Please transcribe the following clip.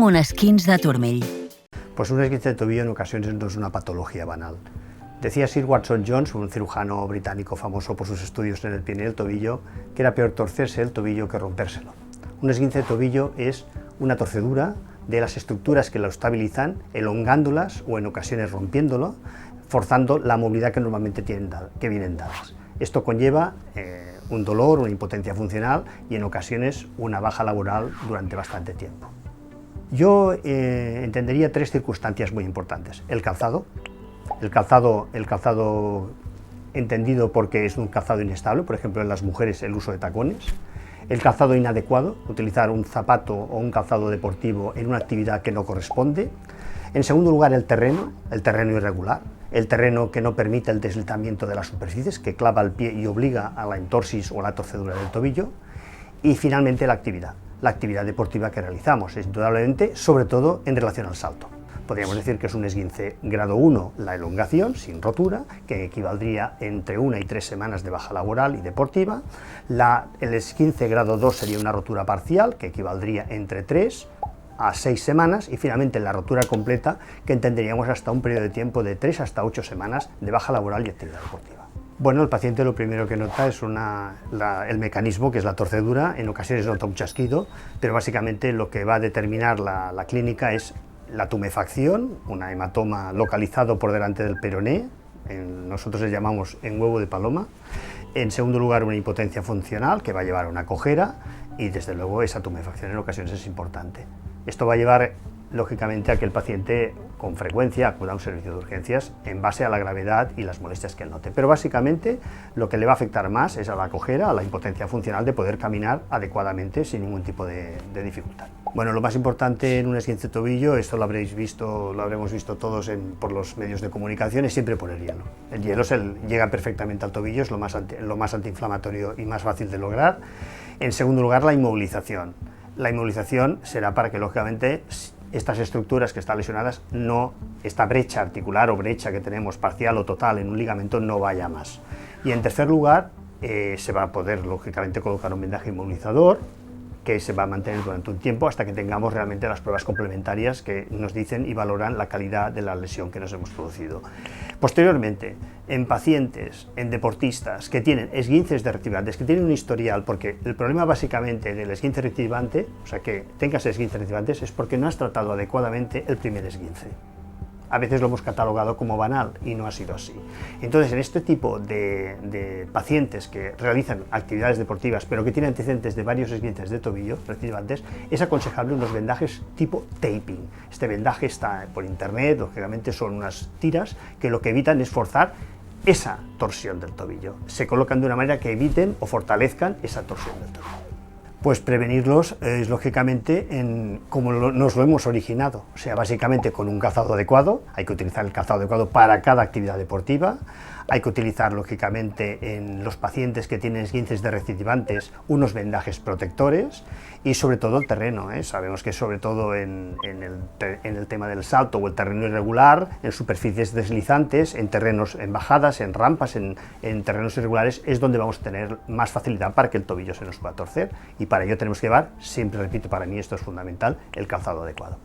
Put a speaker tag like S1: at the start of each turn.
S1: Un esquinç de turmell.
S2: Pues un esguince de tobillo en ocasiones no es una patología banal. Decía Sir Watson Jones, un cirujano británico famoso por sus estudios en el pie y el tobillo, que era peor torcerse el tobillo que rompérselo. Un esguince de tobillo es una torcedura de las estructuras que lo estabilizan, elongándolas o en ocasiones rompiéndolo, forzando la movilidad que normalmente vienen dadas. Esto conlleva un dolor, una impotencia funcional y en ocasiones una baja laboral durante bastante tiempo. Yo entendería tres circunstancias muy importantes. El calzado entendido porque es un calzado inestable, por ejemplo en las mujeres el uso de tacones. El calzado inadecuado, utilizar un zapato o un calzado deportivo en una actividad que no corresponde. En segundo lugar, el terreno irregular, el terreno que no permite el deslizamiento de las superficies, que clava el pie y obliga a la entorsis o la torcedura del tobillo. Y finalmente la actividad deportiva que realizamos, indudablemente, sobre todo en relación al salto. Podríamos decir que es un esguince grado 1 la elongación, sin rotura, que equivaldría entre 1 y 3 semanas de baja laboral y deportiva. El esguince grado 2 sería una rotura parcial, que equivaldría entre 3 a 6 semanas, y finalmente la rotura completa, que entenderíamos hasta un periodo de tiempo de 3 hasta 8 semanas de baja laboral y actividad deportiva. Bueno, el paciente lo primero que nota es el mecanismo, que es la torcedura. En ocasiones nota un chasquido, pero básicamente lo que va a determinar la clínica es la tumefacción, un hematoma localizado por delante del peroné, nosotros le llamamos en huevo de paloma. En segundo lugar, una impotencia funcional que va a llevar a una cojera y desde luego esa tumefacción en ocasiones es importante. Esto va a llevar lógicamente a que el paciente con frecuencia acuda a un servicio de urgencias en base a la gravedad y las molestias que él note. Pero básicamente lo que le va a afectar más es a la cojera, a la impotencia funcional de poder caminar adecuadamente sin ningún tipo de dificultad. Bueno, lo más importante en un esguince de tobillo, esto lo habremos visto todos por los medios de comunicación, es siempre poner hielo. El hielo llega perfectamente al tobillo, es lo más antiinflamatorio y más fácil de lograr. En segundo lugar, la inmovilización. La inmovilización será para que lógicamente estas estructuras que están lesionadas, esta brecha articular o brecha que tenemos parcial o total en un ligamento no vaya más. Y en tercer lugar, se va a poder lógicamente colocar un vendaje inmovilizador que se va a mantener durante un tiempo hasta que tengamos realmente las pruebas complementarias que nos dicen y valoran la calidad de la lesión que nos hemos producido. Posteriormente, en pacientes, en deportistas que tienen esguinces de recidivantes, que tienen un historial, porque el problema básicamente del esguince recidivante, o sea que tengas esguinces recidivantes, es porque no has tratado adecuadamente el primer esguince. A veces lo hemos catalogado como banal y no ha sido así. Entonces, en este tipo de pacientes que realizan actividades deportivas pero que tienen antecedentes de varios esguinces de tobillo recidivantes, es aconsejable unos vendajes tipo taping. Este vendaje está por internet, lógicamente son unas tiras que lo que evitan es forzar esa torsión del tobillo. Se colocan de una manera que eviten o fortalezcan esa torsión del tobillo. Pues prevenirlos es lógicamente como nos lo hemos originado, o sea, básicamente con un calzado adecuado. Hay que utilizar el calzado adecuado para cada actividad deportiva. Hay que utilizar lógicamente en los pacientes que tienen esguinces de recidivantes unos vendajes protectores y sobre todo el terreno. Sabemos que sobre todo en el tema del salto o el terreno irregular, en superficies deslizantes, en terrenos, en bajadas, en rampas, en terrenos irregulares es donde vamos a tener más facilidad para que el tobillo se nos pueda torcer, y para ello tenemos que llevar, siempre repito, para mí esto es fundamental, el calzado adecuado.